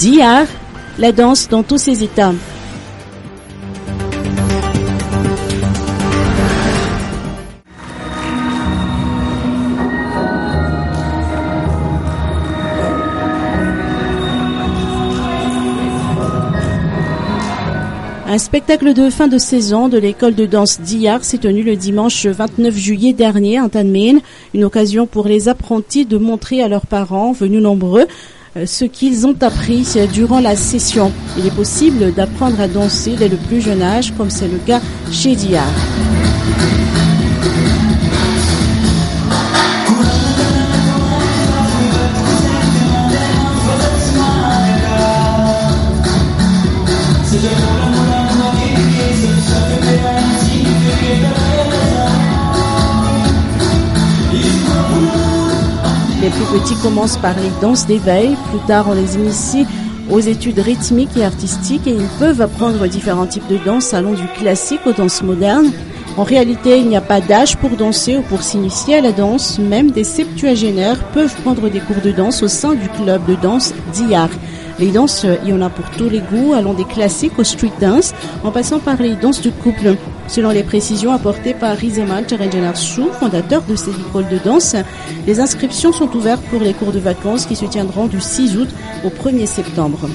Diyar, la danse dans tous ses états. Un spectacle de fin de saison de l'école de danse Diyar s'est tenu le dimanche 29 juillet dernier à Tanmin, une occasion pour les apprentis de montrer à leurs parents, venus nombreux, ce qu'ils ont appris durant la session. Il est possible d'apprendre à danser dès le plus jeune âge, comme c'est le cas chez Diyar. Les plus petits commencent par les danses d'éveil, plus tard on les initie aux études rythmiques et artistiques et ils peuvent apprendre différents types de danse allant du classique aux danses modernes. En réalité, il n'y a pas d'âge pour danser ou pour s'initier à la danse, même des septuagénaires peuvent prendre des cours de danse au sein du club de danse Diyar. Les danses, il y en a pour tous les goûts, allant des classiques aux street dance, en passant par les danses de couple. Selon les précisions apportées par Rizeman Tcharedjanarsou, fondateur de cette école de danse, les inscriptions sont ouvertes pour les cours de vacances qui se tiendront du 6 août au 1er septembre.